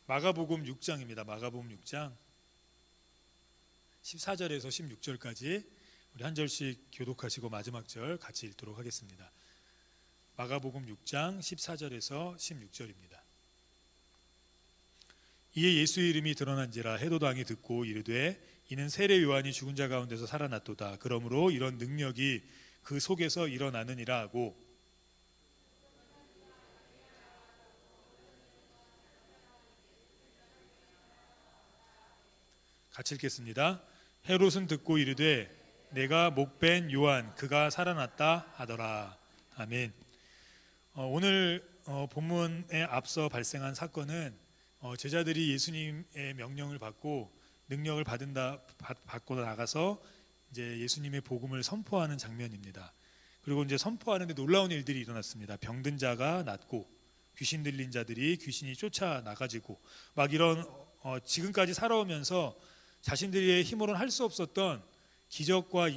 마가복음 6장입니다. 마가복음 6장 14절에서 16절까지 우리 한 절씩 교독하시고 마지막 절 같이 읽도록 하겠습니다. 마가복음 6장 14절에서 16절입니다. 이에 예수의 이름이 드러난지라 헤롯 왕이 듣고 이르되 이는 세례 요한이 죽은 자 가운데서 살아났도다. 그러므로 이런 능력이 그 속에서 일어나느니라 하고, 같이 읽겠습니다. 헤롯은 듣고 이르되 내가 목벤 요한 그가 살아났다 하더라. 아멘. 오늘 본문에 앞서 발생한 사건은 제자들이 예수님의 명령을 받고 능력을 받고 나가서 이제 예수님의 복음을 선포하는 장면입니다. 그리고 이제 선포하는데 놀라운 일들이 일어났습니다. 병든 자가 낫고 귀신 들린 자들이 귀신이 쫓아나가지고 막 이런 지금까지 살아오면서 자신들의 힘으로는 할 수 없었던 기적과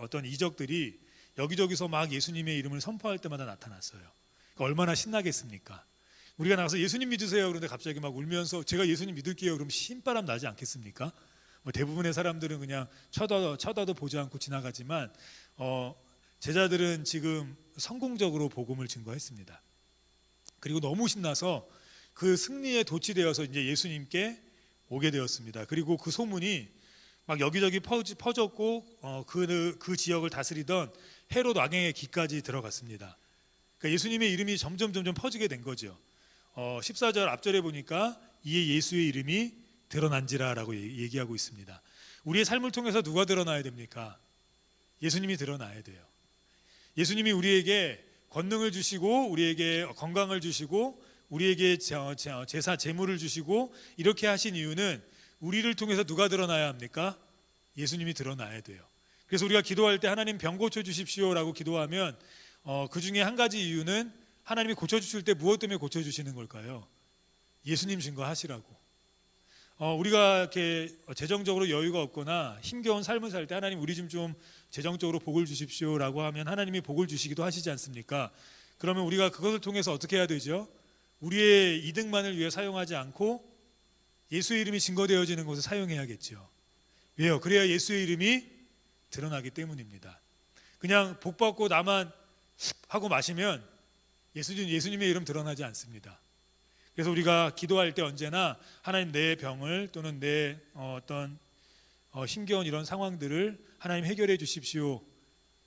어떤 이적들이 여기저기서 막 예수님의 이름을 선포할 때마다 나타났어요. 그러니까 얼마나 신나겠습니까? 우리가 나가서 예수님 믿으세요 그런데 갑자기 막 울면서 제가 예수님 믿을게요 그럼 신바람 나지 않겠습니까? 대부분의 사람들은 그냥 쳐다도 보지 않고 지나가지만 제자들은 지금 성공적으로 복음을 증거했습니다. 그리고 너무 신나서 그 승리에 도취되어서 이제 예수님께 오게 되었습니다. 그리고 그 소문이 막 여기저기 퍼졌고 그 지역을 다스리던 헤롯 왕의 귀까지 들어갔습니다. 그러니까 예수님의 이름이 점점 퍼지게 된 거죠. 14절 앞절에 보니까 이에 예수의 이름이 드러난지라라고 얘기하고 있습니다. 우리의 삶을 통해서 누가 드러나야 됩니까? 예수님이 드러나야 돼요. 예수님이 우리에게 권능을 주시고 우리에게 건강을 주시고 우리에게 제사 제물을 주시고 이렇게 하신 이유는 우리를 통해서 누가 드러나야 합니까? 예수님이 드러나야 돼요. 그래서 우리가 기도할 때 하나님 병 고쳐 주십시오라고 기도하면 그 중에 한 가지 이유는 하나님이 고쳐 주실 때 무엇 때문에 고쳐 주시는 걸까요? 예수님 증거하시라고. 우리가 이렇게 재정적으로 여유가 없거나 힘겨운 삶을 살 때 하나님 우리 좀 재정적으로 복을 주십시오라고 하면 하나님이 복을 주시기도 하시지 않습니까? 그러면 우리가 그것을 통해서 어떻게 해야 되죠? 우리의 이득만을 위해 사용하지 않고 예수의 이름이 증거되어지는 곳에 사용해야겠죠. 왜요? 그래야 예수의 이름이 드러나기 때문입니다. 그냥 복 받고 나만 하고 마시면 예수님의 이름 드러나지 않습니다. 그래서 우리가 기도할 때 언제나 하나님 내 병을 또는 내 어떤 힘겨운 이런 상황들을 하나님 해결해 주십시오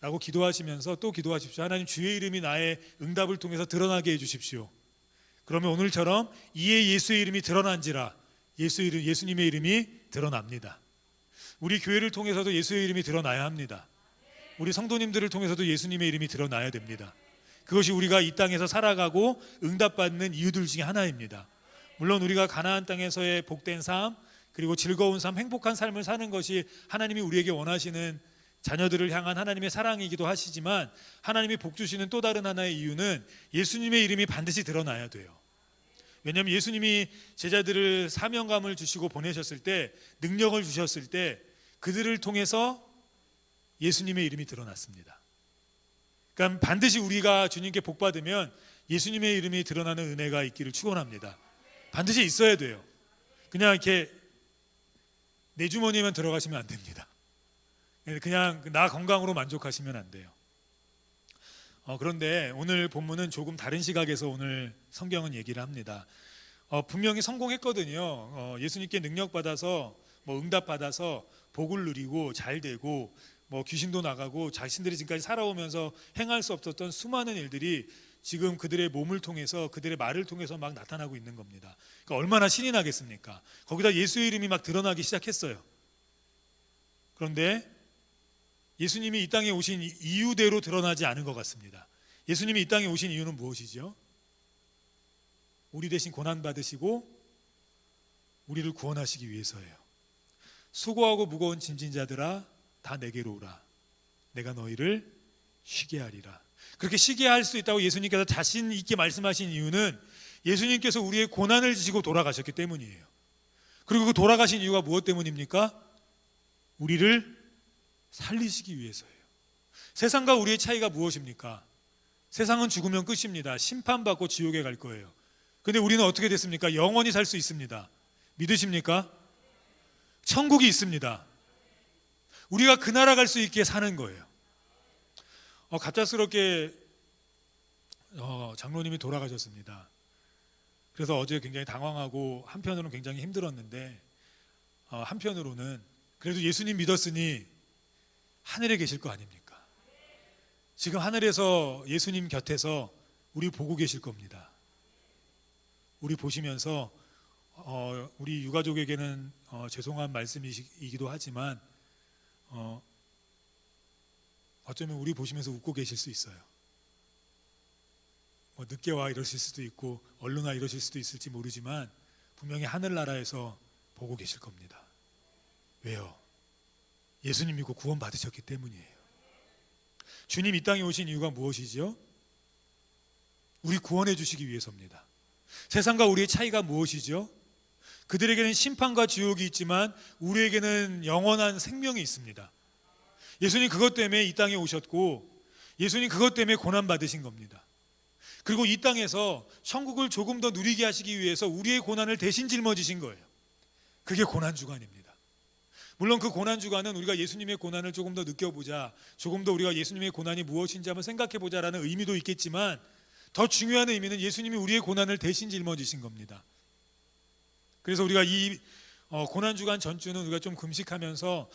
라고 기도하시면서 또 기도하십시오. 하나님 주의 이름이 나의 응답을 통해서 드러나게 해 주십시오. 그러면 오늘처럼 이에 예수의 이름이 드러난지라 예수님의 이름이 드러납니다. 우리 교회를 통해서도 예수의 이름이 드러나야 합니다. 우리 성도님들을 통해서도 예수님의 이름이 드러나야 됩니다. 그것이 우리가 이 땅에서 살아가고 응답받는 이유들 중에 하나입니다. 물론 우리가 가나안 땅에서의 복된 삶 그리고 즐거운 삶, 행복한 삶을 사는 것이 하나님이 우리에게 원하시는 자녀들을 향한 하나님의 사랑이기도 하시지만 하나님이 복 주시는 또 다른 하나의 이유는 예수님의 이름이 반드시 드러나야 돼요. 왜냐하면 예수님이 제자들을 사명감을 주시고 보내셨을 때 능력을 주셨을 때 그들을 통해서 예수님의 이름이 드러났습니다. 그러니까 반드시 우리가 주님께 복 받으면 예수님의 이름이 드러나는 은혜가 있기를 축원합니다. 반드시 있어야 돼요. 그냥 이렇게 내 주머니에만 들어가시면 안 됩니다. 그냥 나 건강으로 만족하시면 안 돼요. 그런데 오늘 본문은 조금 다른 시각에서 오늘 성경은 얘기를 합니다. 분명히 성공했거든요. 예수님께 능력 받아서 응답 받아서 복을 누리고 잘 되고 귀신도 나가고 자신들이 지금까지 살아오면서 행할 수 없었던 수많은 일들이 지금 그들의 몸을 통해서 그들의 말을 통해서 막 나타나고 있는 겁니다. 그러니까 얼마나 신이 나겠습니까? 거기다 예수의 이름이 막 드러나기 시작했어요. 그런데 예수님이 이 땅에 오신 이유대로 드러나지 않은 것 같습니다. 예수님이 이 땅에 오신 이유는 무엇이죠? 우리 대신 고난받으시고 우리를 구원하시기 위해서예요. 수고하고 무거운 짐진 자들아 다 내게로 오라. 내가 너희를 쉬게 하리라. 그렇게 쉬게 할 수 있다고 예수님께서 자신 있게 말씀하신 이유는 예수님께서 우리의 고난을 지시고 돌아가셨기 때문이에요. 그리고 그 돌아가신 이유가 무엇 때문입니까? 우리를 살리시기 위해서예요. 세상과 우리의 차이가 무엇입니까? 세상은 죽으면 끝입니다. 심판받고 지옥에 갈 거예요. 근데 우리는 어떻게 됐습니까? 영원히 살 수 있습니다. 믿으십니까? 천국이 있습니다. 우리가 그 나라 갈 수 있게 사는 거예요. 갑작스럽게 장로님이 돌아가셨습니다. 그래서 어제 굉장히 당황하고 한편으로는 굉장히 힘들었는데 한편으로는 그래도 예수님 믿었으니 하늘에 계실 거 아닙니까? 지금 하늘에서 예수님 곁에서 우리 보고 계실 겁니다. 우리 보시면서 우리 유가족에게는 죄송한 말씀이기도 하지만 어쩌면 우리 보시면서 웃고 계실 수 있어요. 늦게 와 이러실 수도 있고 얼른 와 이러실 수도 있을지 모르지만 분명히 하늘나라에서 보고 계실 겁니다. 왜요? 예수님 믿고 구원 받으셨기 때문이에요. 주님 이 땅에 오신 이유가 무엇이지요? 우리 구원해 주시기 위해서입니다. 세상과 우리의 차이가 무엇이죠? 그들에게는 심판과 지옥이 있지만 우리에게는 영원한 생명이 있습니다. 예수님 그것 때문에 이 땅에 오셨고 예수님 그것 때문에 고난 받으신 겁니다. 그리고 이 땅에서 천국을 조금 더 누리게 하시기 위해서 우리의 고난을 대신 짊어지신 거예요. 그게 고난주간입니다. 물론 그 고난주간은 우리가 예수님의 고난을 조금 더 느껴보자, 조금 더 우리가 예수님의 고난이 무엇인지 한번 생각해보자라는 의미도 있겠지만 더 중요한 의미는 예수님이 우리의 고난을 대신 짊어지신 겁니다. 그래서 우리가 이 고난주간 전주는 우리가 좀 금식하면서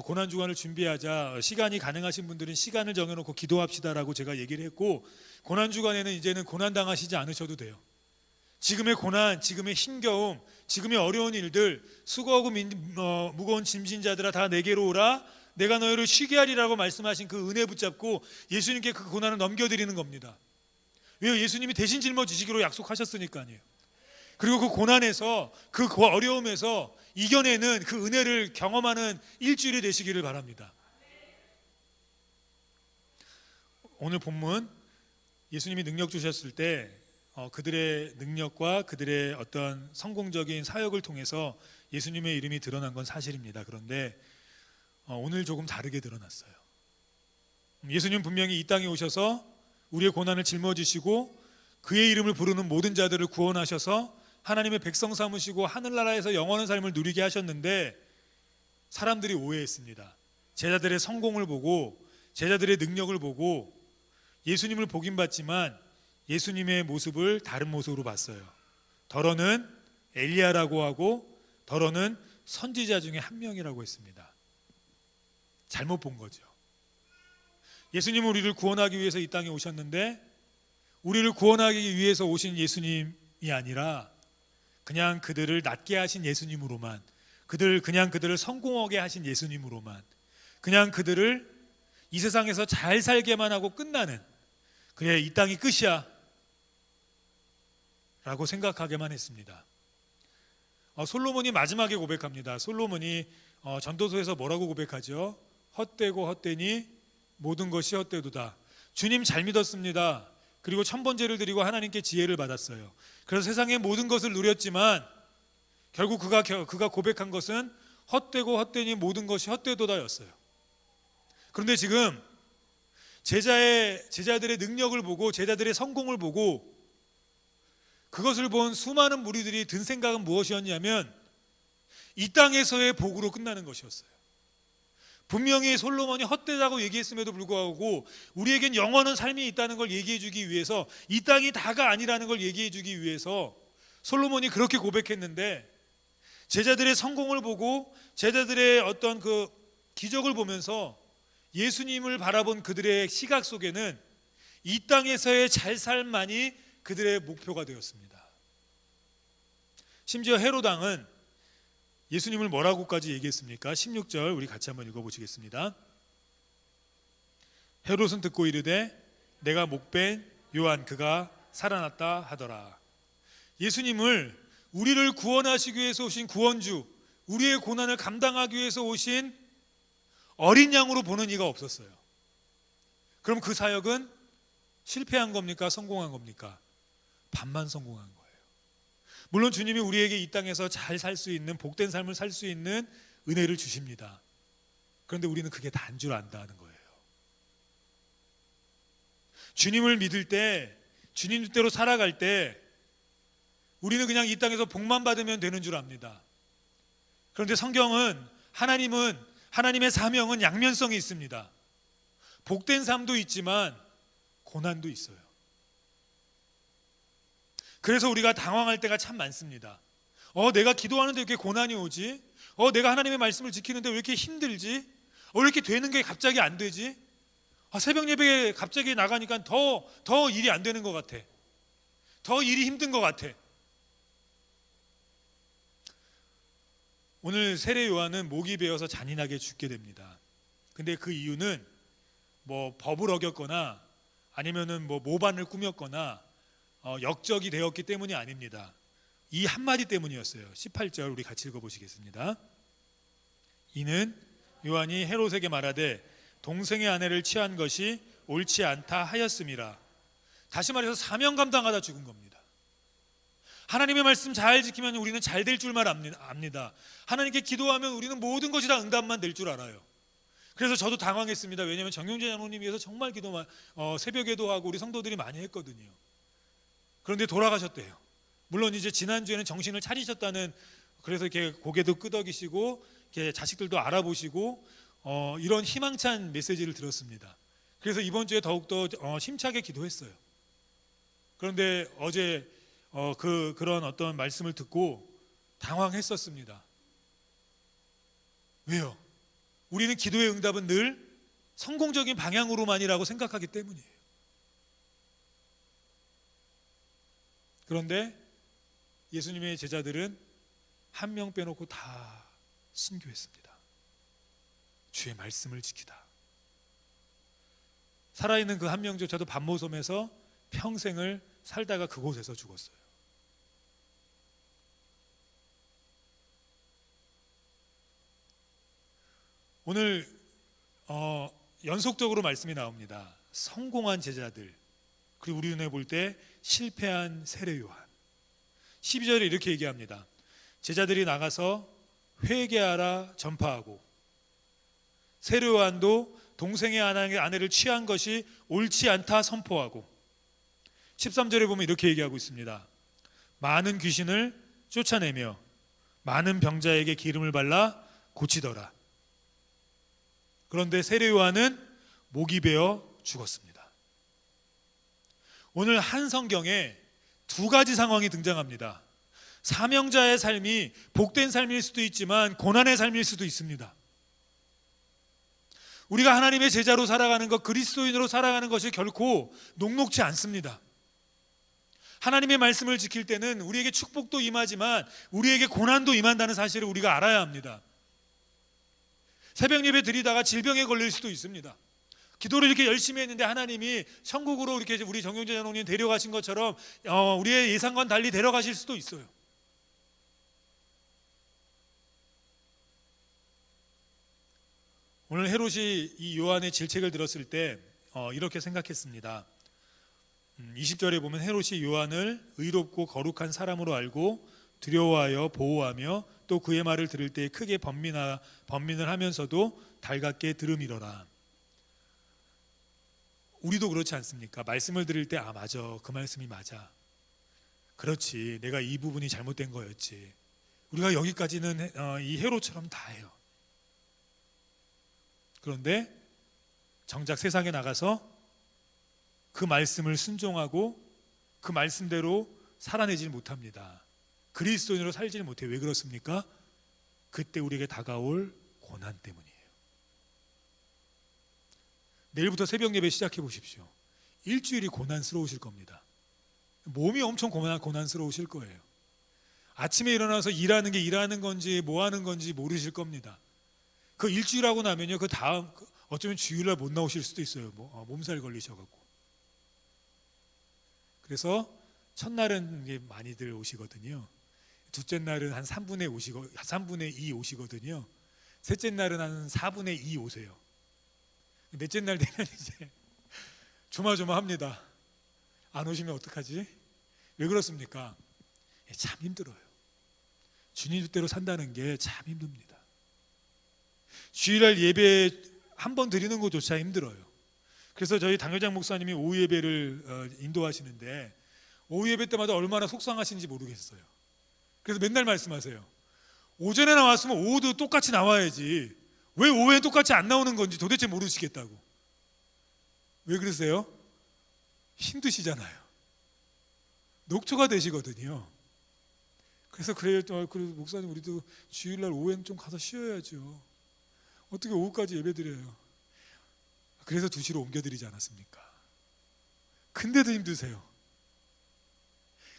고난주간을 준비하자, 시간이 가능하신 분들은 시간을 정해놓고 기도합시다라고 제가 얘기를 했고, 고난주간에는 이제는 고난당하시지 않으셔도 돼요. 지금의 고난, 지금의 힘겨움, 지금의 어려운 일들, 수고하고 무거운 짐진 자들아 다 내게로 오라, 내가 너희를 쉬게 하리라고 말씀하신 그 은혜 붙잡고 예수님께 그 고난을 넘겨드리는 겁니다. 왜요? 예수님이 대신 짊어지시기로 약속하셨으니까요. 그리고 그 고난에서, 그 어려움에서 이겨내는 그 은혜를 경험하는 일주일이 되시기를 바랍니다. 오늘 본문 예수님이 능력 주셨을 때 그들의 능력과 그들의 어떤 성공적인 사역을 통해서 예수님의 이름이 드러난 건 사실입니다. 그런데 오늘 조금 다르게 드러났어요. 예수님 분명히 이 땅에 오셔서 우리의 고난을 짊어지시고 그의 이름을 부르는 모든 자들을 구원하셔서 하나님의 백성 삼으시고 하늘나라에서 영원한 삶을 누리게 하셨는데 사람들이 오해했습니다. 제자들의 성공을 보고 제자들의 능력을 보고 예수님을 보긴 봤지만 예수님의 모습을 다른 모습으로 봤어요. 더러는 엘리야라고 하고 더러는 선지자 중에 한 명이라고 했습니다. 잘못 본 거죠. 예수님은 우리를 구원하기 위해서 이 땅에 오셨는데 우리를 구원하기 위해서 오신 예수님이 아니라 그냥 그들을 낫게 하신 예수님으로만, 그냥 그들을 성공하게 하신 예수님으로만, 그냥 그들을 이 세상에서 잘 살게만 하고 끝나는, 그래 이 땅이 끝이야 라고 생각하게만 했습니다. 솔로몬이 마지막에 고백합니다. 솔로몬이 전도서에서 뭐라고 고백하죠? 헛되고 헛되니 모든 것이 헛되도다. 주님 잘 믿었습니다. 그리고 천번제를 드리고 하나님께 지혜를 받았어요. 그래서 세상의 모든 것을 누렸지만 결국 그가 고백한 것은 헛되고 헛되니 모든 것이 헛되도다였어요. 그런데 지금 제자들의 능력을 보고 제자들의 성공을 보고 그것을 본 수많은 무리들이 든 생각은 무엇이었냐면 이 땅에서의 복으로 끝나는 것이었어요. 분명히 솔로몬이 헛되다고 얘기했음에도 불구하고 우리에겐 영원한 삶이 있다는 걸 얘기해 주기 위해서, 이 땅이 다가 아니라는 걸 얘기해 주기 위해서 솔로몬이 그렇게 고백했는데 제자들의 성공을 보고 제자들의 어떤 그 기적을 보면서 예수님을 바라본 그들의 시각 속에는 이 땅에서의 잘 삶만이 그들의 목표가 되었습니다. 심지어 헤롯 왕은 예수님을 뭐라고까지 얘기했습니까? 16절 우리 같이 한번 읽어보시겠습니다. 헤롯은 듣고 이르되 내가 목벤 요한 그가 살아났다 하더라. 예수님을 우리를 구원하시기 위해서 오신 구원주, 우리의 고난을 감당하기 위해서 오신 어린 양으로 보는 이가 없었어요. 그럼 그 사역은 실패한 겁니까? 성공한 겁니까? 반만 성공한 거예요. 물론 주님이 우리에게 이 땅에서 잘 살 수 있는 복된 삶을 살 수 있는 은혜를 주십니다. 그런데 우리는 그게 다인 줄 안다는 거예요. 주님을 믿을 때, 주님 뜻대로 살아갈 때 우리는 그냥 이 땅에서 복만 받으면 되는 줄 압니다. 그런데 성경은 하나님의 사명은 양면성이 있습니다. 복된 삶도 있지만 고난도 있어요. 그래서 우리가 당황할 때가 참 많습니다. 내가 기도하는데 왜 이렇게 고난이 오지? 내가 하나님의 말씀을 지키는데 왜 이렇게 힘들지? 왜 이렇게 되는 게 갑자기 안 되지? 새벽 예배에 갑자기 나가니까 더 일이 안 되는 것 같아. 더 일이 힘든 것 같아. 오늘 세례 요한은 목이 베어서 잔인하게 죽게 됩니다. 근데 그 이유는 법을 어겼거나 아니면은 모반을 꾸몄거나 역적이 되었기 때문이 아닙니다. 이 한마디 때문이었어요. 18절 우리 같이 읽어보시겠습니다. 이는 요한이 헤롯에게 말하되 동생의 아내를 취한 것이 옳지 않다 하였음이라. 다시 말해서 사명 감당하다 죽은 겁니다. 하나님의 말씀 잘 지키면 우리는 잘 될 줄만 압니다. 하나님께 기도하면 우리는 모든 것이 다 응답만 될 줄 알아요. 그래서 저도 당황했습니다. 왜냐하면 정용재 장로님 위해서 정말 기도만 새벽에도 하고 우리 성도들이 많이 했거든요. 그런데 돌아가셨대요. 물론 이제 지난주에는 정신을 차리셨다는, 그래서 이렇게 고개도 끄덕이시고 이렇게 자식들도 알아보시고 이런 희망찬 메시지를 들었습니다. 그래서 이번 주에 더욱더 힘차게 기도했어요. 그런데 어제 그런 어떤 말씀을 듣고 당황했었습니다. 왜요? 우리는 기도의 응답은 늘 성공적인 방향으로만이라고 생각하기 때문이에요. 그런데 예수님의 제자들은 한 명 빼놓고 다 순교했습니다. 주의 말씀을 지키다. 살아있는 그 한 명조차도 반모섬에서 평생을 살다가 그곳에서 죽었어요. 오늘 연속적으로 말씀이 나옵니다. 성공한 제자들, 그리고 우리 눈에 볼 때 실패한 세례 요한. 12절에 이렇게 얘기합니다. 제자들이 나가서 회개하라 전파하고, 세례 요한도 동생의 아내를 취한 것이 옳지 않다 선포하고, 13절에 보면 이렇게 얘기하고 있습니다. 많은 귀신을 쫓아내며 많은 병자에게 기름을 발라 고치더라. 그런데 세례 요한은 목이 베어 죽었습니다. 오늘 한 성경에 두 가지 상황이 등장합니다. 사명자의 삶이 복된 삶일 수도 있지만 고난의 삶일 수도 있습니다. 우리가 하나님의 제자로 살아가는 것, 그리스도인으로 살아가는 것이 결코 녹록지 않습니다. 하나님의 말씀을 지킬 때는 우리에게 축복도 임하지만 우리에게 고난도 임한다는 사실을 우리가 알아야 합니다. 새벽 예배 드리다가 질병에 걸릴 수도 있습니다. 기도를 이렇게 열심히 했는데 하나님이 천국으로 이렇게 우리 정용재 장로님 데려가신 것처럼 우리의 예상과는 달리 데려가실 수도 있어요. 오늘 헤롯이 이 요한의 질책을 들었을 때 이렇게 생각했습니다. 20절에 보면 헤롯이 요한을 의롭고 거룩한 사람으로 알고 두려워하여 보호하며 또 그의 말을 들을 때 크게 번민을 하면서도 달갑게 들음이러라. 우리도 그렇지 않습니까? 말씀을 들을 때 맞아, 그 말씀이 맞아, 그렇지, 내가 이 부분이 잘못된 거였지. 우리가 여기까지는 이 헤롯처럼 다 해요. 그런데 정작 세상에 나가서 그 말씀을 순종하고 그 말씀대로 살아내질 못합니다. 그리스도인으로 살지를 못해요. 왜 그렇습니까? 그때 우리에게 다가올 고난 때문이에요. 내일부터 새벽 예배 시작해 보십시오. 일주일이 고난스러우실 겁니다. 몸이 엄청 고난스러우실 거예요. 아침에 일어나서 일하는 게 일하는 건지 뭐 하는 건지 모르실 겁니다. 그 일주일 하고 나면요, 그 다음 어쩌면 주일날 못 나오실 수도 있어요. 몸살 걸리셔갖고. 그래서 첫날은 이게 많이들 오시거든요. 둘째 날은 한 3분의 2 오시거든요. 셋째 날은 한 4분의 2 오세요. 넷째 날 되면 이제 조마조마합니다. 안 오시면 어떡하지? 왜 그렇습니까? 참 힘들어요. 주님 뜻대로 산다는 게 참 힘듭니다. 주일날 예배 한 번 드리는 것조차 힘들어요. 그래서 저희 당회장 목사님이 오후 예배를 인도하시는데 오후 예배 때마다 얼마나 속상하신지 모르겠어요. 그래서 맨날 말씀하세요. 오전에 나왔으면 오후도 똑같이 나와야지 왜 오후엔 똑같이 안 나오는 건지 도대체 모르시겠다고. 왜 그러세요? 힘드시잖아요. 녹초가 되시거든요. 그래서 그래요. 목사님 우리도 주일날 오후엔 좀 가서 쉬어야죠. 어떻게 오후까지 예배드려요? 그래서 2시로 옮겨드리지 않았습니까? 근데도 힘드세요.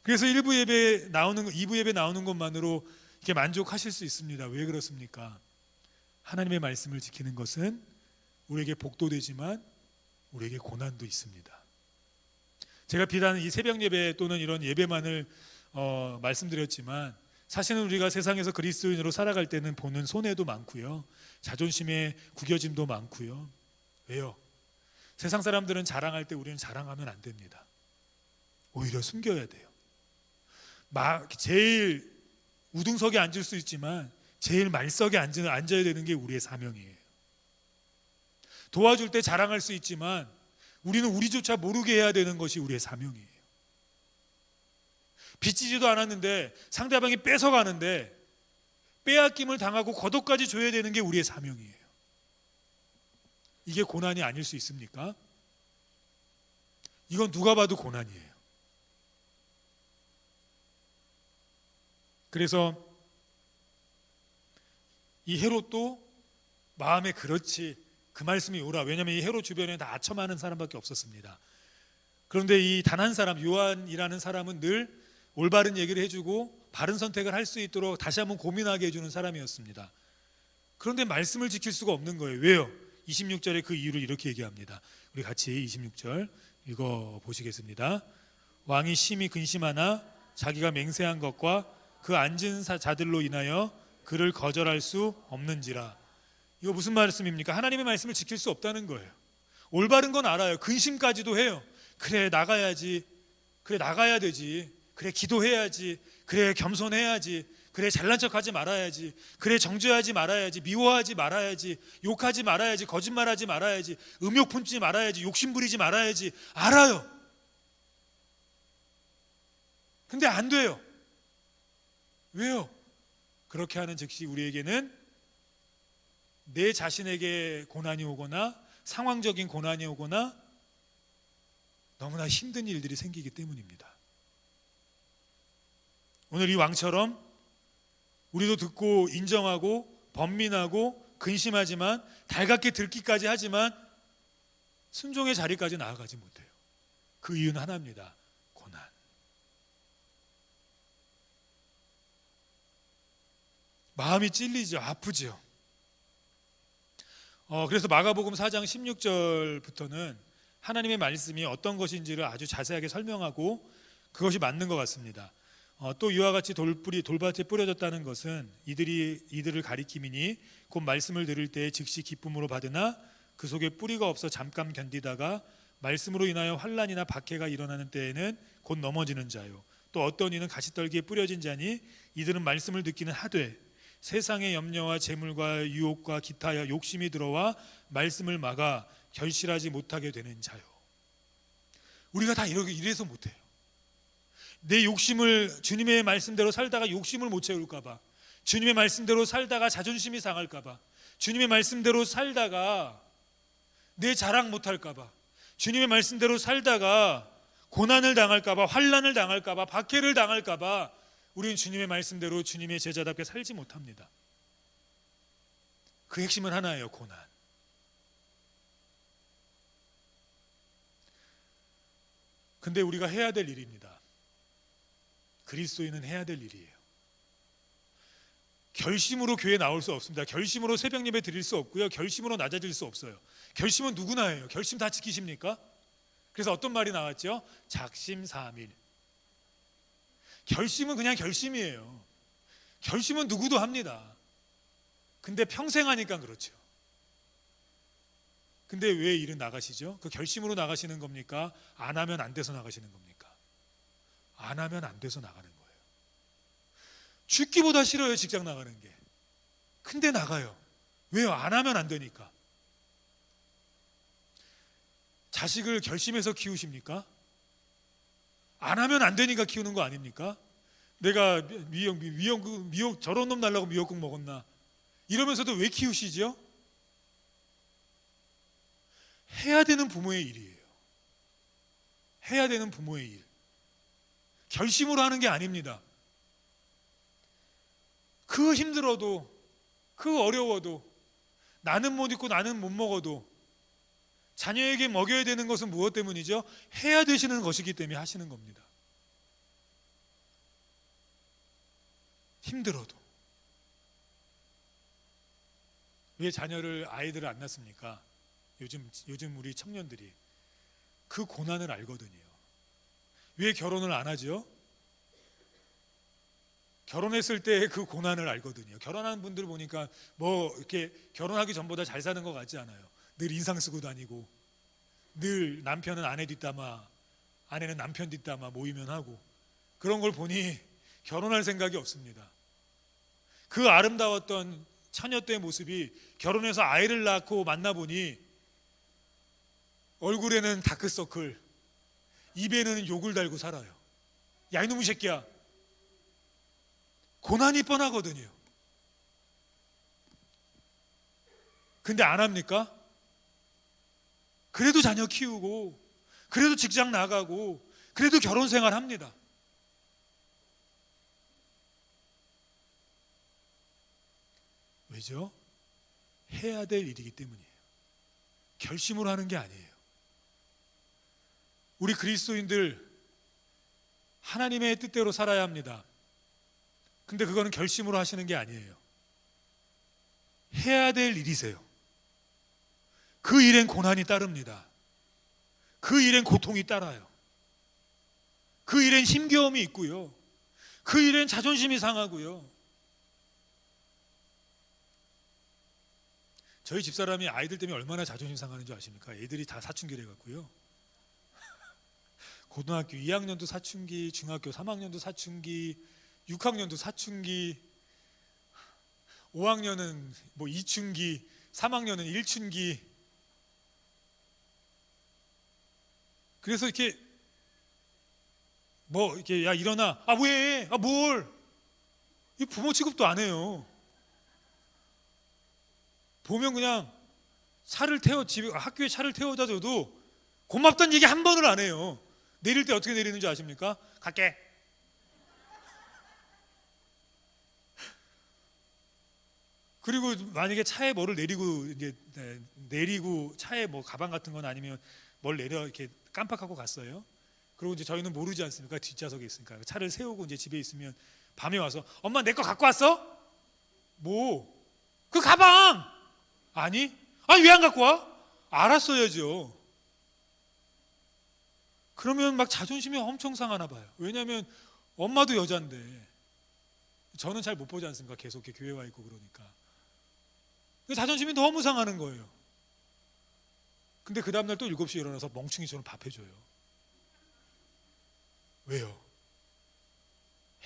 그래서 1부 예배 나오는 것, 2부 예배 나오는 것만으로 이렇게 만족하실 수 있습니다. 왜 그렇습니까? 하나님의 말씀을 지키는 것은 우리에게 복도 되지만 우리에게 고난도 있습니다. 제가 비단 이 새벽 예배 또는 이런 예배만을 말씀드렸지만 사실은 우리가 세상에서 그리스도인으로 살아갈 때는 보는 손해도 많고요, 자존심의 구겨짐도 많고요. 왜요? 세상 사람들은 자랑할 때 우리는 자랑하면 안 됩니다. 오히려 숨겨야 돼요. 제일 우등석에 앉을 수 있지만 제일 말석에 앉아야 되는 게 우리의 사명이에요. 도와줄 때 자랑할 수 있지만 우리는 우리조차 모르게 해야 되는 것이 우리의 사명이에요. 빚지지도 않았는데 상대방이 뺏어가는데 빼앗김을 당하고 거독까지 줘야 되는 게 우리의 사명이에요. 이게 고난이 아닐 수 있습니까? 이건 누가 봐도 고난이에요. 그래서 이 헤롯도 마음에 그렇지 그 말씀이 오라. 왜냐하면 이 헤롯 주변에 다 아첨하는 사람밖에 없었습니다. 그런데 이 단 한 사람, 요한이라는 사람은 늘 올바른 얘기를 해주고 바른 선택을 할 수 있도록 다시 한번 고민하게 해주는 사람이었습니다. 그런데 말씀을 지킬 수가 없는 거예요. 왜요? 26절에 그 이유를 이렇게 얘기합니다. 우리 같이 26절 읽어보시겠습니다. 왕이 심히 근심하나 자기가 맹세한 것과 그 앉은 자들로 인하여 그를 거절할 수 없는지라. 이거 무슨 말씀입니까? 하나님의 말씀을 지킬 수 없다는 거예요. 올바른 건 알아요. 근심까지도 해요. 그래 나가야지, 그래 나가야 되지, 그래 기도해야지, 그래 겸손해야지, 그래 잘난 척하지 말아야지, 그래 정죄하지 말아야지, 미워하지 말아야지, 욕하지 말아야지, 거짓말하지 말아야지, 음욕 품지 말아야지, 욕심 부리지 말아야지. 알아요. 근데 안 돼요. 왜요? 그렇게 하는 즉시 우리에게는 내 자신에게 고난이 오거나 상황적인 고난이 오거나 너무나 힘든 일들이 생기기 때문입니다. 오늘 이 왕처럼 우리도 듣고 인정하고 번민하고 근심하지만 달갑게 들기까지 하지만 순종의 자리까지 나아가지 못해요. 그 이유는 하나입니다. 고난. 마음이 찔리죠. 아프죠. 그래서 마가복음 4장 16절부터는 하나님의 말씀이 어떤 것인지를 아주 자세하게 설명하고 그것이 맞는 것 같습니다. 또 이와 같이 돌밭에 뿌려졌다는 것은 이들을 가리킴이니 곧 말씀을 들을 때 즉시 기쁨으로 받으나 그 속에 뿌리가 없어 잠깐 견디다가 말씀으로 인하여 환난이나 박해가 일어나는 때에는 곧 넘어지는 자요. 또 어떤 이는 가시떨기에 뿌려진 자니 이들은 말씀을 듣기는 하되 세상의 염려와 재물과 유혹과 기타 욕심이 들어와 말씀을 막아 결실하지 못하게 되는 자요. 우리가 다 이래서 못해요. 내 욕심을 주님의 말씀대로 살다가 욕심을 못 채울까 봐, 주님의 말씀대로 살다가 자존심이 상할까 봐, 주님의 말씀대로 살다가 내 자랑 못 할까 봐, 주님의 말씀대로 살다가 고난을 당할까 봐, 환난을 당할까 봐, 박해를 당할까 봐 우리는 주님의 말씀대로 주님의 제자답게 살지 못합니다. 그 핵심은 하나예요. 고난. 근데 우리가 해야 될 일입니다. 그리스도인은 해야 될 일이에요. 결심으로 교회에 나올 수 없습니다. 결심으로 새벽 예배 드릴 수 없고요. 결심으로 낮아질 수 없어요. 결심은 누구나 해요. 결심 다 지키십니까? 그래서 어떤 말이 나왔죠? 작심삼일. 결심은 그냥 결심이에요. 결심은 누구도 합니다. 근데 평생 하니까 그렇죠. 근데 왜 일은 나가시죠? 그 결심으로 나가시는 겁니까? 안 하면 안 돼서 나가시는 겁니까? 안 하면 안 돼서 나가는 거예요. 죽기보다 싫어요, 직장 나가는 게. 근데 나가요. 왜요? 안 하면 안 되니까. 자식을 결심해서 키우십니까? 안 하면 안 되니까 키우는 거 아닙니까? 내가 미역 저런 놈 날라고 미역국 먹었나? 이러면서도 왜 키우시죠? 해야 되는 부모의 일이에요. 해야 되는 부모의 일. 결심으로 하는 게 아닙니다. 그 힘들어도, 그 어려워도, 나는 못 입고 나는 못 먹어도 자녀에게 먹여야 되는 것은 무엇 때문이죠? 해야 되시는 것이기 때문에 하시는 겁니다. 힘들어도. 왜 아이들을 안 낳습니까? 요즘 우리 청년들이 그 고난을 알거든요. 왜 결혼을 안 하죠? 결혼했을 때 그 고난을 알거든요. 결혼한 분들 보니까 뭐 이렇게 결혼하기 전보다 잘 사는 것 같지 않아요. 늘 인상 쓰고 다니고, 늘 남편은 아내 뒷담화, 아내는 남편 뒷담화 모이면 하고, 그런 걸 보니 결혼할 생각이 없습니다. 그 아름다웠던 처녀 때의 모습이 결혼해서 아이를 낳고 만나보니 얼굴에는 다크서클, 입에는 욕을 달고 살아요. 야 이놈의 새끼야. 고난이 뻔하거든요. 근데 안 합니까? 그래도 자녀 키우고, 그래도 직장 나가고, 그래도 결혼 생활 합니다. 왜죠? 해야 될 일이기 때문이에요. 결심으로 하는 게 아니에요. 우리 그리스도인들 하나님의 뜻대로 살아야 합니다. 근데 그거는 결심으로 하시는 게 아니에요. 해야 될 일이세요. 그 일엔 고난이 따릅니다. 그 일엔 고통이 따라요. 그 일엔 힘겨움이 있고요. 그 일엔 자존심이 상하고요. 저희 집사람이 아이들 때문에 얼마나 자존심 상하는 줄 아십니까? 애들이 다 사춘기래 갖고요. 고등학교 2학년도 사춘기, 중학교 3학년도 사춘기, 6학년도 사춘기, 5학년은 뭐 2춘기, 3학년은 1춘기. 그래서 이렇게 뭐 이렇게 야 일어나. 아 왜? 아 뭘? 이 부모 취급도 안 해요. 보면 그냥 학교에 차를 태워다 줘도 고맙다는 얘기 한 번을 안 해요. 내릴 때 어떻게 내리는지 아십니까? 갈게. 그리고 만약에 차에 뭐를 내리고 차에 뭐 가방 같은 건 아니면 뭘 내려 이렇게 깜빡하고 갔어요. 그리고 이제 저희는 모르지 않습니까? 뒷좌석에 있으니까 차를 세우고 이제 집에 있으면 밤에 와서 엄마 내 거 갖고 왔어? 뭐? 그 가방! 아니 왜 안 갖고 와? 알았어야죠. 그러면 막 자존심이 엄청 상하나 봐요. 왜냐하면 엄마도 여잔데 저는 잘 못 보지 않습니까? 계속 이렇게 교회 와 있고 그러니까 자존심이 너무 상하는 거예요. 근데 그 다음날 또 7시에 일어나서 멍충이처럼 밥 해줘요. 왜요?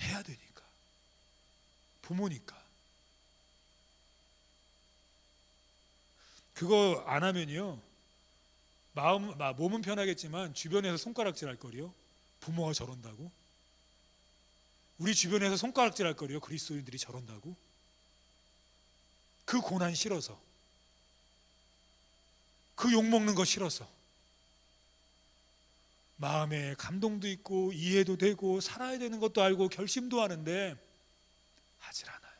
해야 되니까. 부모니까. 그거 안 하면요 몸은 편하겠지만 주변에서 손가락질 할 거리요. 부모가 저런다고? 우리 주변에서 손가락질 할 거리요. 그리스도인들이 저런다고? 그 고난 싫어서, 그 욕먹는 거 싫어서, 마음에 감동도 있고 이해도 되고 살아야 되는 것도 알고 결심도 하는데 하질 않아요.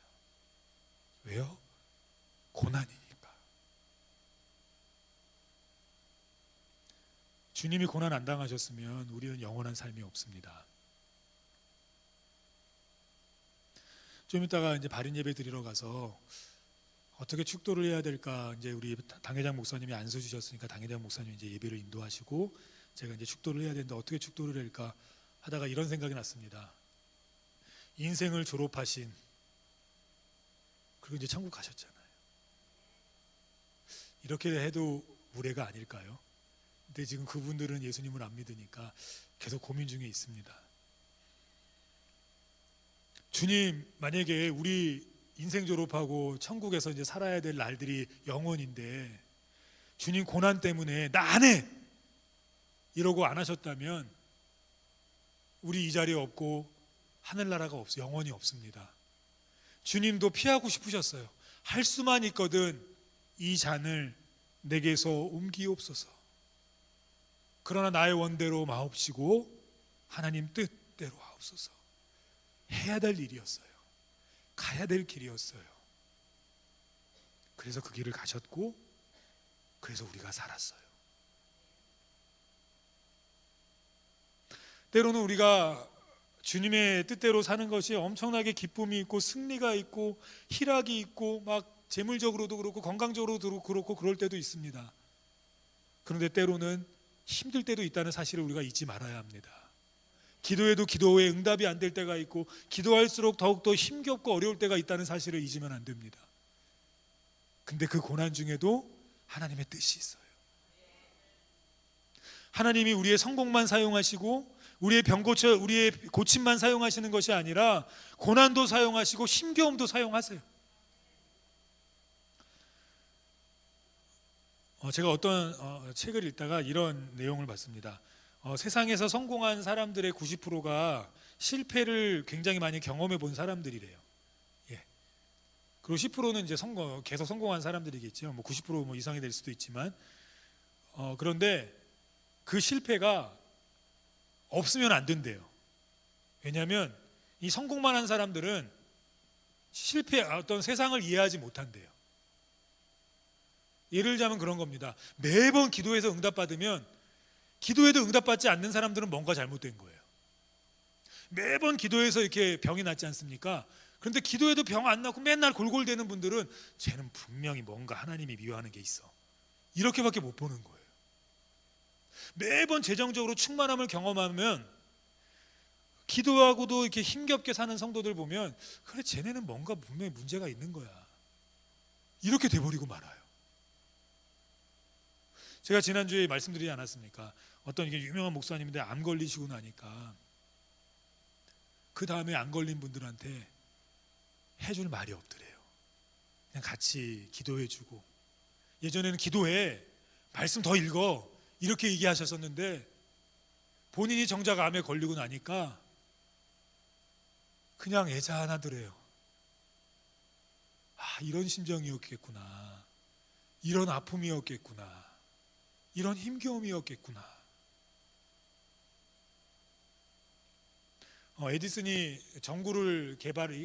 왜요? 고난이니까. 주님이 고난 안 당하셨으면 우리는 영원한 삶이 없습니다. 좀 이따가 이제 발인 예배 드리러 가서 어떻게 축도를 해야 될까, 이제 우리 당회장 목사님이 안수 주셨으니까 당회장 목사님이 이제 예배를 인도하시고 제가 이제 축도를 해야 되는데 어떻게 축도를 할까 하다가 이런 생각이 났습니다. 인생을 졸업하신, 그리고 이제 천국 가셨잖아요. 이렇게 해도 우레가 아닐까요? 근데 지금 그분들은 예수님을 안 믿으니까 계속 고민 중에 있습니다. 주님, 만약에 우리 인생 졸업하고 천국에서 이제 살아야 될 날들이 영원인데 주님 고난 때문에 나 안 해! 이러고 안 하셨다면 우리 이 자리에 없고 하늘나라가 영원히 없습니다. 주님도 피하고 싶으셨어요. 할 수만 있거든 이 잔을 내게서 옮기옵소서. 그러나 나의 원대로 마옵시고 하나님 뜻대로 하옵소서. 해야 될 일이었어요. 가야 될 길이었어요. 그래서 그 길을 가셨고, 그래서 우리가 살았어요. 때로는 우리가 주님의 뜻대로 사는 것이 엄청나게 기쁨이 있고 승리가 있고 희락이 있고 막 재물적으로도 그렇고 건강적으로도 그렇고 그럴 때도 있습니다. 그런데 때로는 힘들 때도 있다는 사실을 우리가 잊지 말아야 합니다. 기도해도 기도에 응답이 안 될 때가 있고 기도할수록 더욱더 힘겹고 어려울 때가 있다는 사실을 잊으면 안 됩니다. 근데 그 고난 중에도 하나님의 뜻이 있어요. 하나님이 우리의 성공만 사용하시고 우리의 우리의 고침만 사용하시는 것이 아니라 고난도 사용하시고 힘겨움도 사용하세요. 제가 어떤 책을 읽다가 이런 내용을 봤습니다. 세상에서 성공한 사람들의 90%가 실패를 굉장히 많이 경험해 본 사람들이래요. 예. 그리고 10%는 이제 계속 성공한 사람들이겠죠. 90% 이상이 될 수도 있지만, 그런데 그 실패가 없으면 안 된대요. 왜냐하면 이 성공만 한 사람들은 어떤 세상을 이해하지 못한대요. 예를 들자면 그런 겁니다. 매번 기도해서 응답받으면 기도해도 응답받지 않는 사람들은 뭔가 잘못된 거예요. 매번 기도해서 이렇게 병이 낫지 않습니까? 그런데 기도해도 병 안 낫고 맨날 골골대는 분들은 쟤는 분명히 뭔가 하나님이 미워하는 게 있어. 이렇게밖에 못 보는 거예요. 매번 재정적으로 충만함을 경험하면 기도하고도 이렇게 힘겹게 사는 성도들 보면 그래 쟤네는 뭔가 분명히 문제가 있는 거야. 이렇게 돼버리고 말아요. 제가 지난주에 말씀드리지 않았습니까? 어떤 이게 유명한 목사님인데 암 걸리시고 나니까 그 다음에 안 걸린 분들한테 해줄 말이 없더래요. 그냥 같이 기도해주고, 예전에는 기도해, 말씀 더 읽어 이렇게 얘기하셨었는데 본인이 정작 암에 걸리고 나니까 그냥 애잔하더래요. 이런 심정이었겠구나, 이런 아픔이었겠구나, 이런 힘겨움이었겠구나. 에디슨이 전구를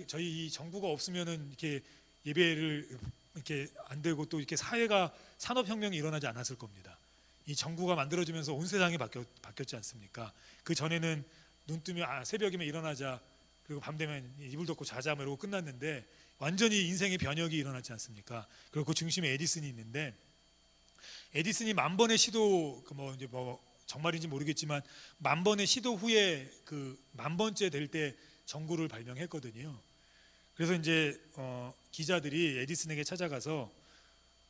저희 이 전구가 없으면은 이렇게 예배를 이렇게 안 되고 또 이렇게 산업혁명이 일어나지 않았을 겁니다. 이 전구가 만들어지면서 온 세상이 바뀌었지 않습니까? 그 전에는 눈 뜨면 새벽이면 일어나자, 그리고 밤 되면 이불 덮고 자자 이러고 끝났는데 완전히 인생의 변혁이 일어났지 않습니까? 그리고 그 중심에 에디슨이 있는데, 에디슨이 10,000번의 시도 정말인지 모르겠지만 10,000번의 시도 후에 그 10,000번째 될 때 전구를 발명했거든요. 그래서 이제 기자들이 에디슨에게 찾아가서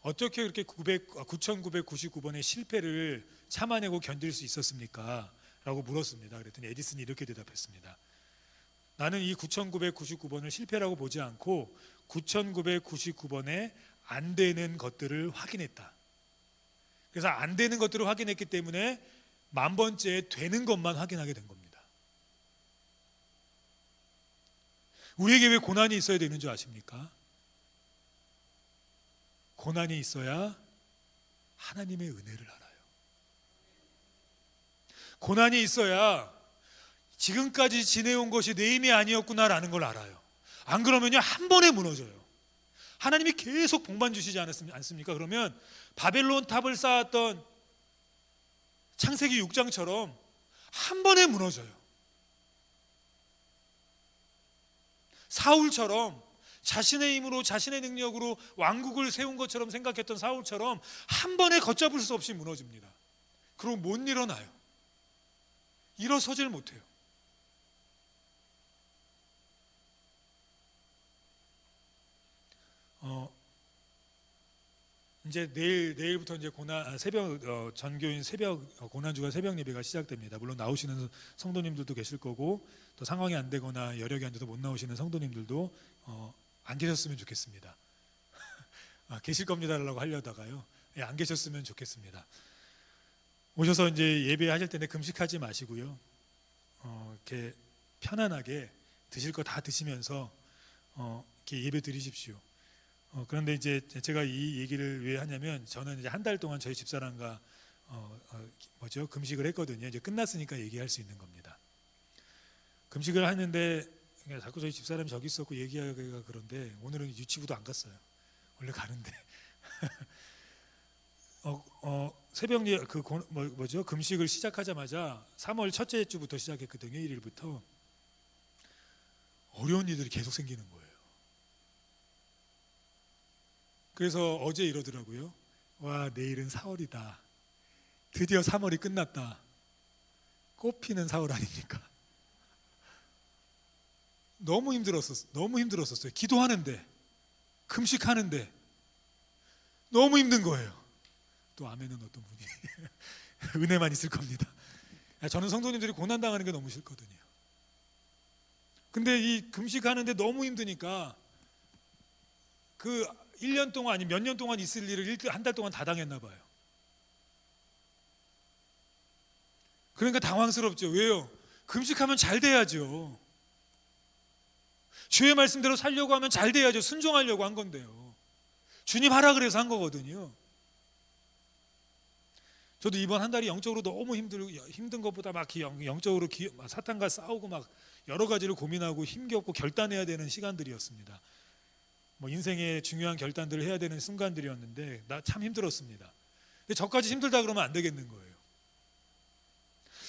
어떻게 그렇게 9,999번의 실패를 참아내고 견딜 수 있었습니까? 라고 물었습니다. 그랬더니 에디슨이 이렇게 대답했습니다. 나는 이 9,999번을 실패라고 보지 않고 9,999번에 안 되는 것들을 확인했다. 그래서 안 되는 것들을 확인했기 때문에 10,000번째에 되는 것만 확인하게 된 겁니다. 우리에게 왜 고난이 있어야 되는 줄 아십니까? 고난이 있어야 하나님의 은혜를 알아요. 고난이 있어야 지금까지 지내온 것이 내 힘이 아니었구나라는 걸 알아요. 안 그러면요 한 번에 무너져요. 하나님이 계속 복만 주시지 않습니까? 그러면 바벨론 탑을 쌓았던 창세기 6장처럼 한 번에 무너져요. 사울처럼 자신의 힘으로 자신의 능력으로 왕국을 세운 것처럼 생각했던 사울처럼 한 번에 걷잡을 수 없이 무너집니다. 그리고 못 일어나요. 일어서질 못해요. 이제 내일부터 이제 전교인 고난주간 새벽 예배가 시작됩니다. 물론 나오시는 성도님들도 계실 거고, 또 상황이 안 되거나 여력이 안 돼서 못 나오시는 성도님들도 안 계셨으면 좋겠습니다. 계실 겁니다라고 하려다가요, 안 계셨으면 좋겠습니다. 오셔서 이제 예배하실 텐데 금식하지 마시고요. 이렇게 편안하게 드실 거 다 드시면서 이렇게 예배 드리십시오. 그런데 이제 제가 이 얘기를 왜 하냐면 저는 이제 한 달 동안 저희 집사람과 금식을 했거든요. 이제 끝났으니까 얘기할 수 있는 겁니다. 금식을 하는데 자꾸 저희 집사람이 저기 있었고 얘기하기가 그런데 오늘은 유치부도 안 갔어요. 원래 가는데 새벽 금식을 시작하자마자 3월 첫째 주부터 시작했거든요. 1일부터 어려운 일들이 계속 생기는 거예요. 그래서 어제 이러더라고요. 와, 내일은 4월이다. 드디어 3월이 끝났다. 꽃피는 4월 아닙니까? 너무 힘들었었어요. 기도하는데, 금식하는데 너무 힘든 거예요. 또 아멘은 어떤 분이 은혜만 있을 겁니다. 저는 성도님들이 고난당하는 게 너무 싫거든요. 근데 이 금식하는데 너무 힘드니까 그 1년 동안 아니 몇 년 동안 있을 일을 한 달 동안 다 당했나 봐요. 그러니까 당황스럽죠. 왜요? 금식하면 잘 돼야죠. 주의 말씀대로 살려고 하면 잘 돼야죠. 순종하려고 한 건데요. 주님 하라 그래서 한 거거든요. 저도 이번 한 달이 영적으로 너무 힘든 것보다 막 영적으로 사탄과 싸우고 막 여러 가지를 고민하고 힘겹고 결단해야 되는 시간들이었습니다. 인생의 중요한 결단들을 해야 되는 순간들이었는데 나 참 힘들었습니다. 근데 저까지 힘들다 그러면 안 되겠는 거예요.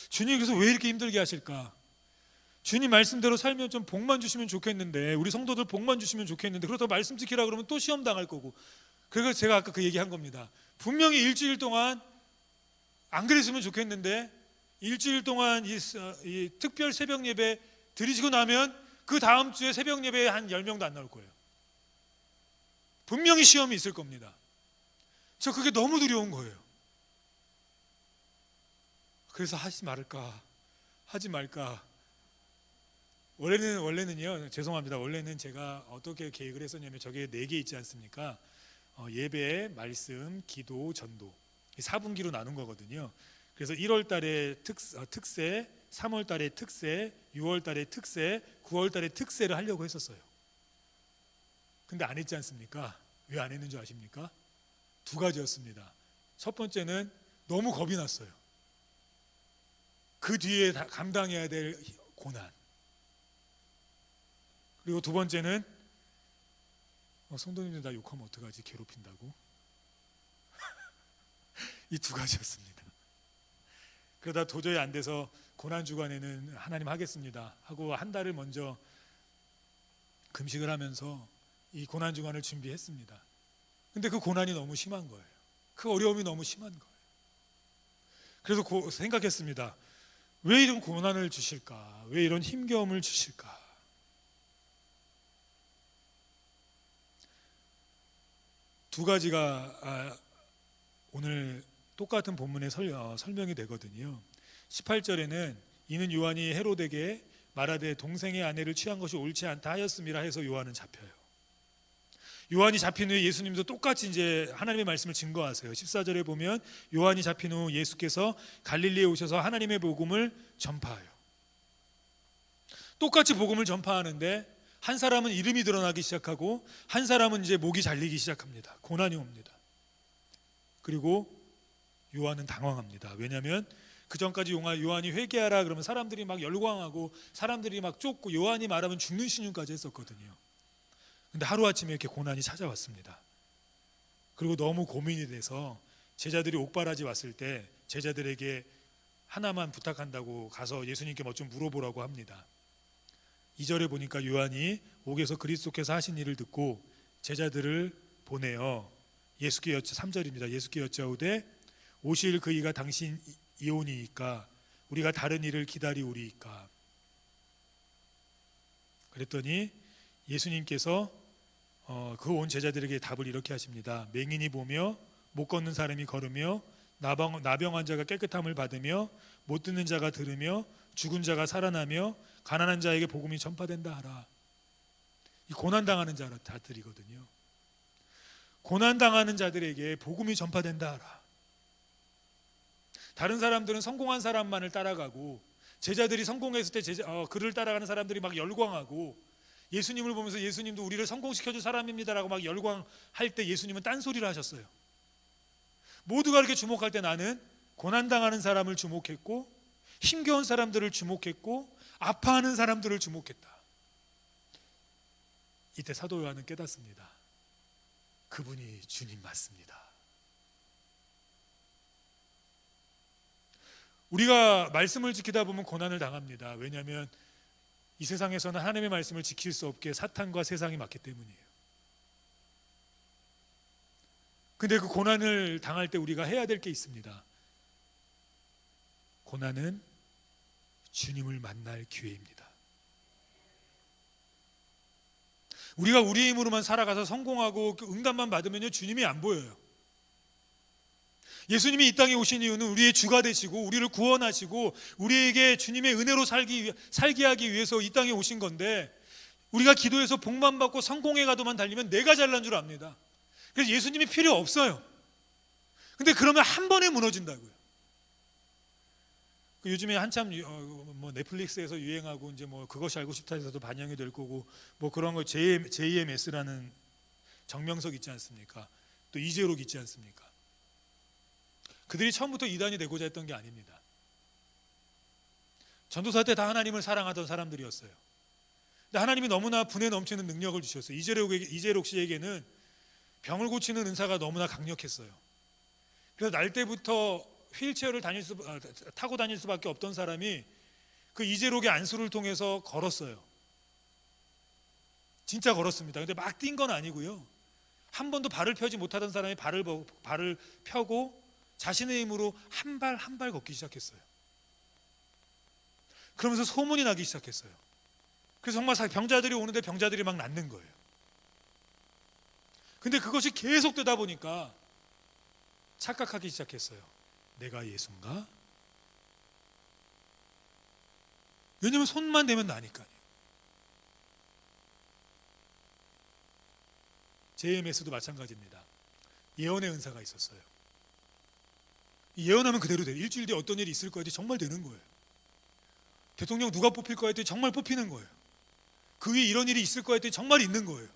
주님께서 왜 이렇게 힘들게 하실까? 주님 말씀대로 살면 좀 복만 주시면 좋겠는데 우리 성도들 복만 주시면 좋겠는데 그렇다고 말씀 지키라 그러면 또 시험 당할 거고. 그래서 제가 아까 그 얘기한 겁니다. 분명히 일주일 동안 안 그랬으면 좋겠는데 일주일 동안 이 특별 새벽 예배 드리시고 나면 그 다음 주에 새벽 예배에 한 10명도 안 나올 거예요. 분명히 시험이 있을 겁니다. 저 그게 너무 두려운 거예요. 그래서 하지 말까 하지 말까. 원래는요, 죄송합니다. 원래는 제가 어떻게 계획을 했었냐면 저게 4개 있지 않습니까? 예배, 말씀, 기도, 전도 이 4분기로 나눈 거거든요. 그래서 1월 달에 특세, 3월 달에 특세, 6월 달에 특세, 9월 달에 특세를 하려고 했었어요. 근데 안 했지 않습니까? 왜 안 했는 줄 아십니까? 2가지였습니다. 첫 번째는 너무 겁이 났어요. 그 뒤에 감당해야 될 고난. 그리고 2번째는 성도님들 나 욕하면 어떡하지? 괴롭힌다고? 이 2가지였습니다. 그러다 도저히 안 돼서 고난주간에는 하나님 하겠습니다 하고 한 달을 먼저 금식을 하면서 이 고난주간을 준비했습니다. 근데 그 고난이 너무 심한 거예요. 그 어려움이 너무 심한 거예요. 그래서 생각했습니다. 왜 이런 고난을 주실까? 왜 이런 힘겨움을 주실까? 두 가지가 오늘 똑같은 본문의 설명이 되거든요. 18절에는 이는 요한이 헤로데게 말하되 동생의 아내를 취한 것이 옳지 않다 하였음이라 해서 요한은 잡혀요. 요한이 잡힌 후에 예수님도 똑같이 이제 하나님의 말씀을 증거하세요. 14절에 보면 요한이 잡힌 후 예수께서 갈릴리에 오셔서 하나님의 복음을 전파해요. 똑같이 복음을 전파하는데 한 사람은 이름이 드러나기 시작하고 한 사람은 이제 목이 잘리기 시작합니다. 고난이 옵니다. 그리고 요한은 당황합니다. 왜냐하면 그 전까지 요한이 회개하라 그러면 사람들이 막 열광하고 사람들이 막 쫓고 요한이 말하면 죽는 신용까지 했었거든요. 근데 하루아침에 이렇게 고난이 찾아왔습니다. 그리고 너무 고민이 돼서 제자들이 옥바라지 왔을 때 제자들에게 하나만 부탁한다고 가서 예수님께 뭐 좀 물어보라고 합니다. 2절에 보니까 요한이 옥에서 그리스도께서 하신 일을 듣고 제자들을 보내어 3절입니다. 예수께 여짜오되 오실 그 이가 당신 이오니이까 우리가 다른 일을 기다리오리이까. 그랬더니 예수님께서 그 온 제자들에게 답을 이렇게 하십니다. 맹인이 보며 못 걷는 사람이 걸으며 나병 환자가 깨끗함을 받으며 못 듣는 자가 들으며 죽은 자가 살아나며 가난한 자에게 복음이 전파된다 하라. 이 고난당하는 자들이거든요. 고난당하는 자들에게 복음이 전파된다 하라. 다른 사람들은 성공한 사람만을 따라가고 제자들이 성공했을 때 그를 따라가는 사람들이 막 열광하고, 예수님을 보면서 예수님도 우리를 성공시켜줄 사람입니다라고 막 열광할 때 예수님은 딴소리를 하셨어요. 모두가 이렇게 주목할 때 나는 고난당하는 사람을 주목했고, 힘겨운 사람들을 주목했고, 아파하는 사람들을 주목했다. 이때 사도 요한은 깨닫습니다. 그분이 주님 맞습니다. 우리가 말씀을 지키다 보면 고난을 당합니다. 왜냐하면 이 세상에서는 하나님의 말씀을 지킬 수 없게 사탄과 세상이 맞기 때문이에요. 근데 그 고난을 당할 때 우리가 해야 될 게 있습니다. 고난은 주님을 만날 기회입니다. 우리가 우리 힘으로만 살아가서 성공하고 응답만 받으면요, 주님이 안 보여요. 예수님이 이 땅에 오신 이유는 우리의 주가 되시고 우리를 구원하시고 우리에게 주님의 은혜로 살게 하기 위해서 이 땅에 오신 건데, 우리가 기도해서 복만 받고 성공해 가도만 달리면 내가 잘난 줄 압니다. 그래서 예수님이 필요 없어요. 근데 그러면 한 번에 무너진다고요. 요즘에 한참 뭐 넷플릭스에서 유행하고 이제 뭐 그것이 알고 싶다에서도 반영이 될 거고, 뭐 그런 거 JMS라는 정명석 있지 않습니까? 또 이재록 있지 않습니까? 그들이 처음부터 이단이 되고자 했던 게 아닙니다. 전도사 때 다 하나님을 사랑하던 사람들이었어요. 근데 하나님이 너무나 분에 넘치는 능력을 주셨어요. 이재록 씨에게는 병을 고치는 은사가 너무나 강력했어요. 그래서 날 때부터 휠체어를 타고 다닐 수밖에 없던 사람이 그 이재록의 안수를 통해서 걸었어요. 진짜 걸었습니다. 근데 막 뛴 건 아니고요. 한 번도 발을 펴지 못하던 사람이 발을 펴고 자신의 힘으로 한 발 한 발 걷기 시작했어요. 그러면서 소문이 나기 시작했어요. 그래서 정말 병자들이 오는데 병자들이 막 낫는 거예요. 근데 그것이 계속 되다 보니까 착각하기 시작했어요. 내가 예수인가? 왜냐면 손만 대면 나니까요. JMS도 마찬가지입니다. 예언의 은사가 있었어요. 예언하면 그대로 돼요. 일주일 뒤에 어떤 일이 있을 거야 했더니 정말 되는 거예요. 대통령 누가 뽑힐 거야 했더니 정말 뽑히는 거예요. 그 위에 이런 일이 있을 거야 했더니 정말 있는 거예요.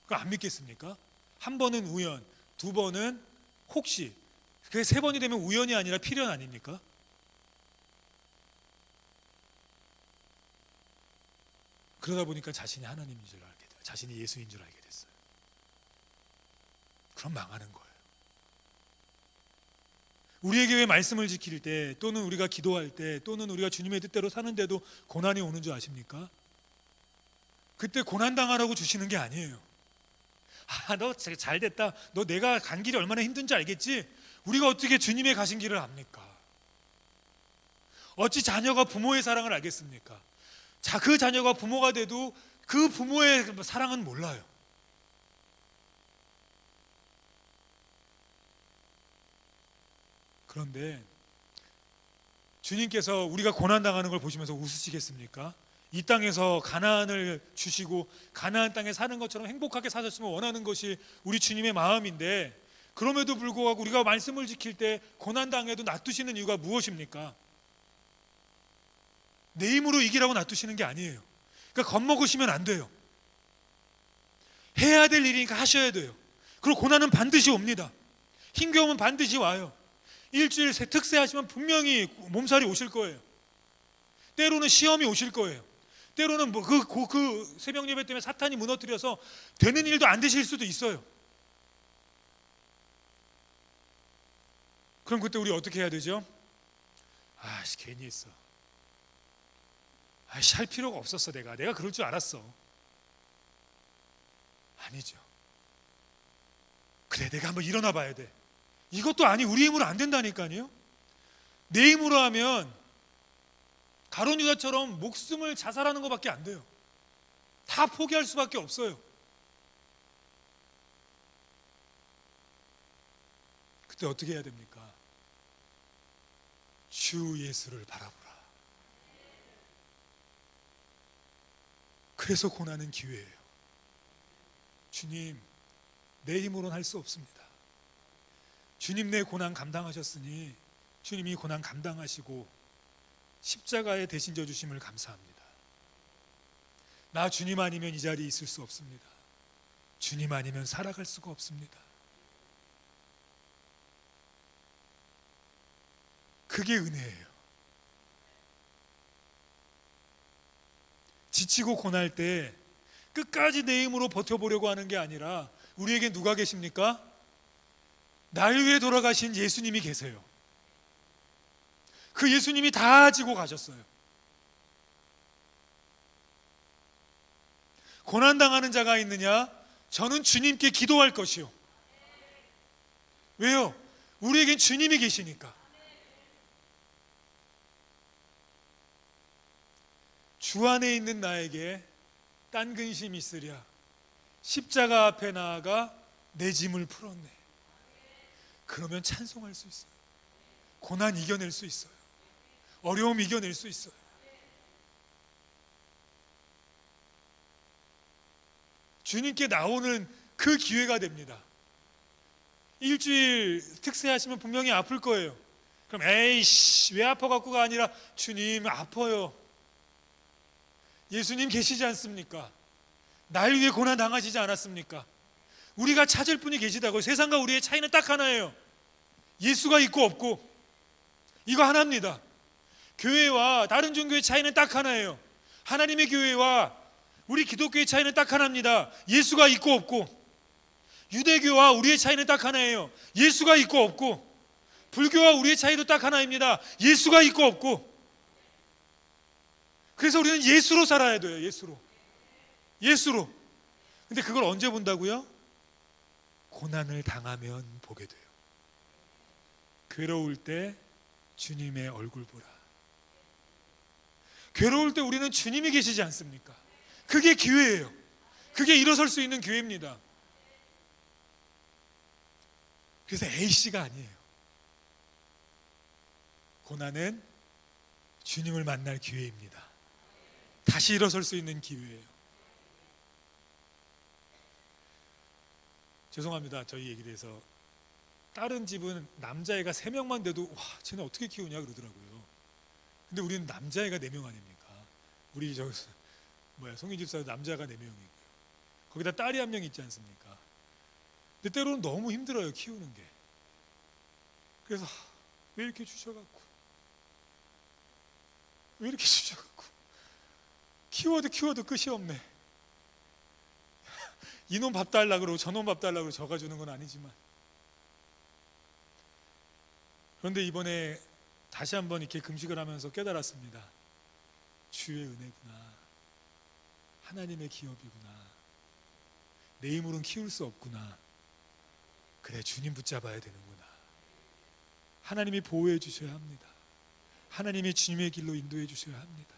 그거 안 믿겠습니까? 한 번은 우연, 두 번은 혹시, 그게 세 번이 되면 우연이 아니라 필연 아닙니까? 그러다 보니까 자신이 하나님인 줄 알게 돼요. 자신이 예수인 줄 알게 됐어요. 그럼 망하는 거예요. 우리에게 왜 말씀을 지킬 때, 또는 우리가 기도할 때, 또는 우리가 주님의 뜻대로 사는데도 고난이 오는 줄 아십니까? 그때 고난 당하라고 주시는 게 아니에요. 너 잘 됐다. 너 내가 간 길이 얼마나 힘든지 알겠지? 우리가 어떻게 주님의 가신 길을 압니까? 어찌 자녀가 부모의 사랑을 알겠습니까? 그 자녀가 부모가 돼도 그 부모의 사랑은 몰라요. 그런데 주님께서 우리가 고난당하는 걸 보시면서 웃으시겠습니까? 이 땅에서 가나안을 주시고 가나안 땅에 사는 것처럼 행복하게 사셨으면 원하는 것이 우리 주님의 마음인데, 그럼에도 불구하고 우리가 말씀을 지킬 때 고난당해도 놔두시는 이유가 무엇입니까? 내 힘으로 이기라고 놔두시는 게 아니에요. 그러니까 겁먹으시면 안 돼요. 해야 될 일이니까 하셔야 돼요. 그리고 고난은 반드시 옵니다. 힘겨움은 반드시 와요. 일주일 특세 하시면 분명히 몸살이 오실 거예요. 때로는 시험이 오실 거예요. 때로는 그 새벽 예배 때문에 사탄이 무너뜨려서 되는 일도 안 되실 수도 있어요. 그럼 그때 우리 어떻게 해야 되죠? 괜히 했어. 할 필요가 없었어. 내가 그럴 줄 알았어. 아니죠. 그래, 내가 한번 일어나 봐야 돼. 이것도 우리 힘으로 안 된다니까요. 내 힘으로 하면 가룟 유다처럼 목숨을 자살하는 것밖에 안 돼요. 다 포기할 수밖에 없어요. 그때 어떻게 해야 됩니까? 주 예수를 바라보라. 그래서 고난은 기회예요. 주님, 내 힘으로는 할 수 없습니다. 주님 내 고난 감당하셨으니 주님이 고난 감당하시고 십자가에 대신 져 주심을 감사합니다. 나 주님 아니면 이 자리에 있을 수 없습니다. 주님 아니면 살아갈 수가 없습니다. 그게 은혜예요. 지치고 고날 때 끝까지 내 힘으로 버텨보려고 하는 게 아니라 우리에게 누가 계십니까? 날 위해 돌아가신 예수님이 계세요. 그 예수님이 다 지고 가셨어요. 고난당하는 자가 있느냐? 저는 주님께 기도할 것이요. 왜요? 우리에겐 주님이 계시니까. 주 안에 있는 나에게 딴 근심이 있으랴 십자가 앞에 나아가 내 짐을 풀었네. 그러면 찬송할 수 있어요. 고난 이겨낼 수 있어요. 어려움 이겨낼 수 있어요. 주님께 나오는 그 기회가 됩니다. 일주일 특세하시면 분명히 아플 거예요. 그럼 에이씨 왜 아파갖고가 아니라 주님 아파요. 예수님 계시지 않습니까? 날 위해 고난 당하시지 않았습니까? 우리가 찾을 분이 계시다고요. 세상과 우리의 차이는 딱 하나예요. 예수가 있고 없고. 이거 하나입니다. 교회와 다른 종교의 차이는 딱 하나예요. 하나님의 교회와 우리 기독교의 차이는 딱 하나입니다. 예수가 있고 없고. 유대교와 우리의 차이는 딱 하나예요. 예수가 있고 없고. 불교와 우리의 차이도 딱 하나입니다. 예수가 있고 없고. 그래서 우리는 예수로 살아야 돼요. 예수로. 근데 그걸 언제 본다고요? 고난을 당하면 보게 돼요. 괴로울 때 주님의 얼굴 보라. 괴로울 때 우리는 주님이 계시지 않습니까? 그게 기회예요. 그게 일어설 수 있는 기회입니다. 그래서 A씨가 아니에요. 고난은 주님을 만날 기회입니다. 다시 일어설 수 있는 기회예요. 죄송합니다. 저희 얘기에 대해서. 다른 집은 남자애가 3명만 돼도 와 쟤네 어떻게 키우냐 그러더라고요. 근데 우리는 남자애가 4명 아닙니까? 우리 송희 집사도 남자가 4명이고요. 거기다 딸이 1명 있지 않습니까? 근데 때로는 너무 힘들어요. 키우는 게. 그래서 왜 이렇게 주셔갖고 키워도 끝이 없네. 이놈 밥 달라고 그러고 저놈 밥 달라고 그러고 저가 주는 건 아니지만. 그런데 이번에 다시 한번 이렇게 금식을 하면서 깨달았습니다. 주의 은혜구나. 하나님의 기업이구나. 내 힘으로는 키울 수 없구나. 그래, 주님 붙잡아야 되는구나. 하나님이 보호해 주셔야 합니다. 하나님이 주님의 길로 인도해 주셔야 합니다.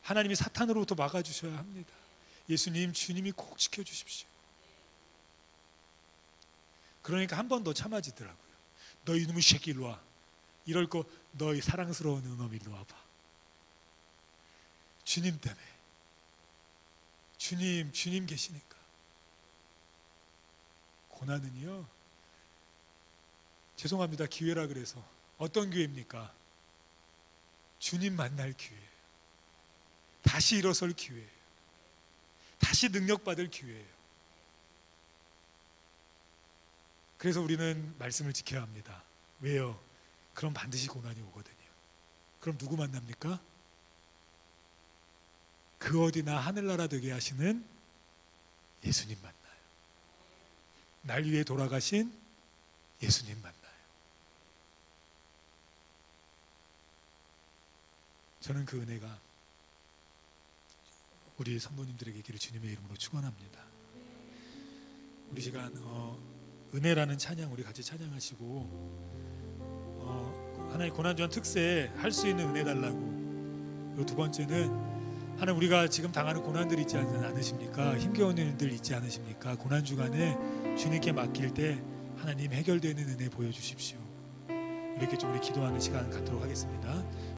하나님이 사탄으로부터 막아주셔야 합니다. 예수님, 주님이 꼭 지켜주십시오. 그러니까 한 번 더 참아지더라고요. 너 이놈의 새끼 일로 와. 이럴 거 너희 사랑스러운 놈 일로 와봐. 주님 때문에. 주님 계시니까. 고난은요, 죄송합니다. 기회라 그래서. 어떤 기회입니까? 주님 만날 기회예요. 다시 일어설 기회예요. 다시 능력받을 기회예요. 그래서 우리는 말씀을 지켜야 합니다. 왜요? 그럼 반드시 고난이 오거든요. 그럼 누구 만납니까? 그 어디나 하늘나라 되게 하시는 예수님 만나요. 날 위해 돌아가신 예수님 만나요. 저는 그 은혜가 우리 성도님들에게 있기를 주님의 이름으로 축원합니다. 우리 시간 은혜라는 찬양 우리 같이 찬양하시고 하나님 고난주간 특세 할 수 있는 은혜 달라고. 그리고 두 번째는 하나님 우리가 지금 당하는 고난들이 있지 않으십니까? 힘겨운 일들 있지 않으십니까? 고난주간에 주님께 맡길 때 하나님 해결되는 은혜 보여주십시오. 이렇게 좀 우리 기도하는 시간 갖도록 하겠습니다.